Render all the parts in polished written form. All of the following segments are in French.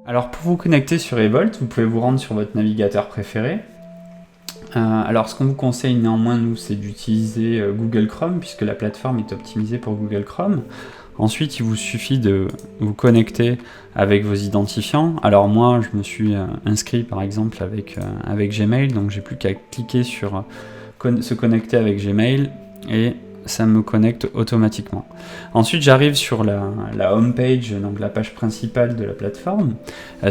Alors pour vous connecter sur Evolt, vous pouvez vous rendre sur votre navigateur préféré. Alors ce qu'on vous conseille néanmoins, nous, c'est d'utiliser Google Chrome, puisque la plateforme est optimisée pour Google Chrome. Ensuite, il vous suffit de vous connecter avec vos identifiants. Alors moi, je me suis inscrit par exemple avec Gmail, donc j'ai plus qu'à cliquer sur se connecter avec Gmail et ça me connecte automatiquement. Ensuite, j'arrive sur la home page, donc la page principale de la plateforme,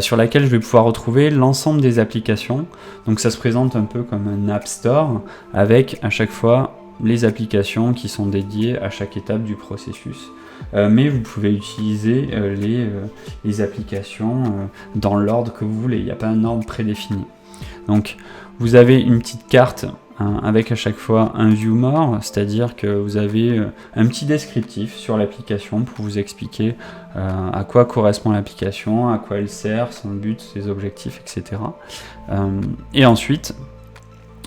sur laquelle je vais pouvoir retrouver l'ensemble des applications. Donc ça se présente un peu comme un App Store, avec à chaque fois les applications qui sont dédiées à chaque étape du processus. Mais vous pouvez utiliser les applications dans l'ordre que vous voulez, il n'y a pas un ordre prédéfini. Donc vous avez une petite carte avec à chaque fois un view more, c'est-à-dire que vous avez un petit descriptif sur l'application pour vous expliquer à quoi correspond l'application, à quoi elle sert, son but, ses objectifs, etc. Et ensuite,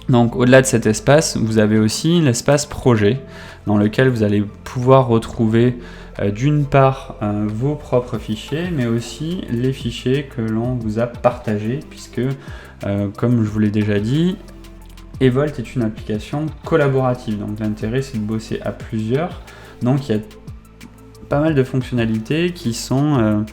donc au-delà de cet espace, vous avez aussi l'espace projet, dans lequel vous allez pouvoir retrouver d'une part vos propres fichiers, mais aussi les fichiers que l'on vous a partagés, puisque, comme je vous l'ai déjà dit, Evolt est une application collaborative, donc l'intérêt c'est de bosser à plusieurs, donc il y a pas mal de fonctionnalités qui sont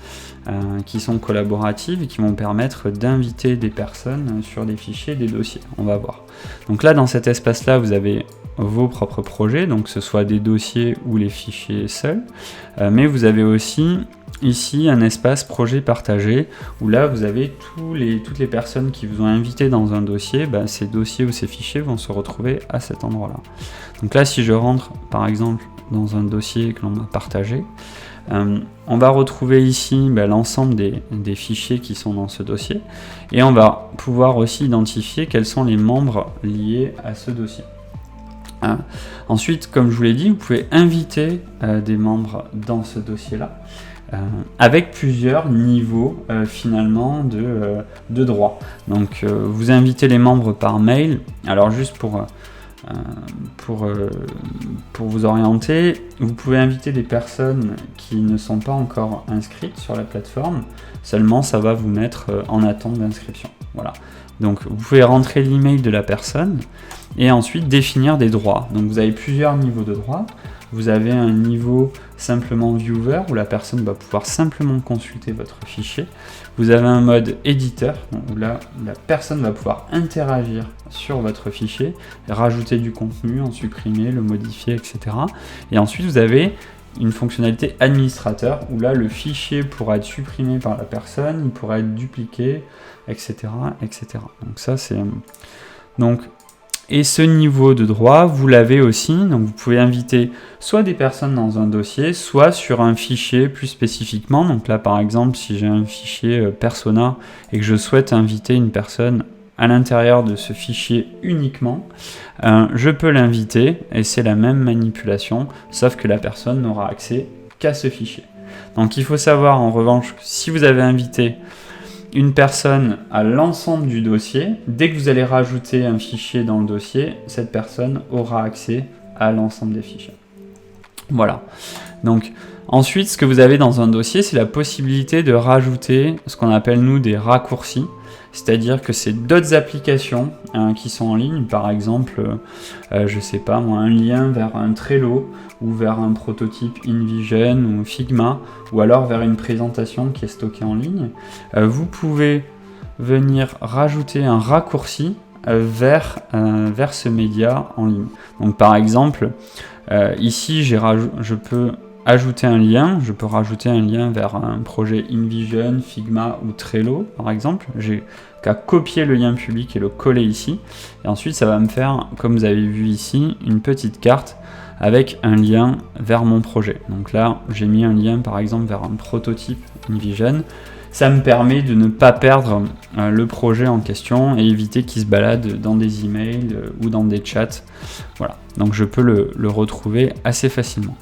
collaboratives et qui vont permettre d'inviter des personnes sur des fichiers, des dossiers, on va voir. Donc là, dans cet espace-là, vous avez vos propres projets, donc que ce soit des dossiers ou les fichiers seuls, mais vous avez aussi ici un espace projet partagé, où là vous avez toutes les personnes qui vous ont invité dans un dossier, ces dossiers ou ces fichiers vont se retrouver à cet endroit-là. Donc là, si je rentre par exemple dans un dossier que l'on a partagé, on va retrouver ici l'ensemble des fichiers qui sont dans ce dossier, et on va pouvoir aussi identifier quels sont les membres liés à ce dossier. Ensuite, comme je vous l'ai dit, vous pouvez inviter des membres dans ce dossier-là, avec plusieurs niveaux finalement de droits. Donc vous invitez les membres par mail. Alors juste pour vous orienter, vous pouvez inviter des personnes qui ne sont pas encore inscrites sur la plateforme, seulement ça va vous mettre en attente d'inscription. Voilà. Donc vous pouvez rentrer l'email de la personne et ensuite définir des droits. Donc vous avez plusieurs niveaux de droits. Vous avez un niveau simplement viewer où la personne va pouvoir simplement consulter votre fichier. Vous avez un mode éditeur où là la personne va pouvoir interagir sur votre fichier, rajouter du contenu, en supprimer, le modifier, etc. Et ensuite vous avez une fonctionnalité administrateur où là le fichier pourra être supprimé par la personne, il pourra être dupliqué, etc. etc. Donc ça c'est... Et ce niveau de droit, vous l'avez aussi, donc vous pouvez inviter soit des personnes dans un dossier, soit sur un fichier plus spécifiquement. Donc là par exemple, si j'ai un fichier persona et que je souhaite inviter une personne à l'intérieur de ce fichier uniquement, je peux l'inviter et c'est la même manipulation, sauf que la personne n'aura accès qu'à ce fichier. Donc il faut savoir en revanche que si vous avez invité une personne à l'ensemble du dossier, dès que vous allez rajouter un fichier dans le dossier, cette personne aura accès à l'ensemble des fichiers. Voilà. Donc ensuite, ce que vous avez dans un dossier, c'est la possibilité de rajouter ce qu'on appelle nous des raccourcis, c'est-à-dire que c'est d'autres applications qui sont en ligne, par exemple, je sais pas moi, un lien vers un Trello ou vers un prototype InVision ou Figma, ou alors vers une présentation qui est stockée en ligne. Vous pouvez venir rajouter un raccourci vers ce média en ligne. Donc par exemple, ici je peux ajouter un lien, je peux rajouter un lien vers un projet InVision, Figma ou Trello par exemple. J'ai qu'à copier le lien public et le coller ici, et ensuite ça va me faire, comme vous avez vu ici, une petite carte avec un lien vers mon projet. Donc là j'ai mis un lien par exemple vers un prototype InVision. Ça me permet de ne pas perdre le projet en question et éviter qu'il se balade dans des emails ou dans des chats. Voilà, donc je peux le retrouver assez facilement.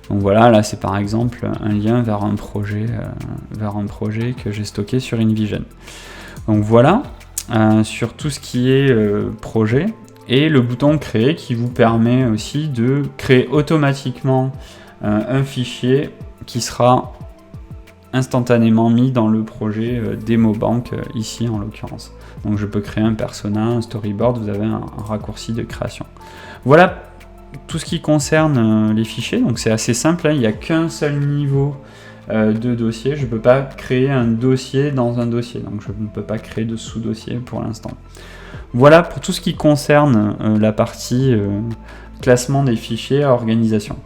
Donc voilà, là c'est par exemple un lien vers un projet que j'ai stocké sur InVision. Donc voilà, sur tout ce qui est projet, et le bouton créer qui vous permet aussi de créer automatiquement un fichier qui sera instantanément mis dans le projet DemoBank, ici en l'occurrence. Donc je peux créer un persona, un storyboard, vous avez un raccourci de création. Voilà tout ce qui concerne les fichiers, donc c'est assez simple, hein, il n'y a qu'un seul niveau de dossier, je ne peux pas créer un dossier dans un dossier, donc je ne peux pas créer de sous-dossier pour l'instant. Voilà pour tout ce qui concerne la partie classement des fichiers à organisation.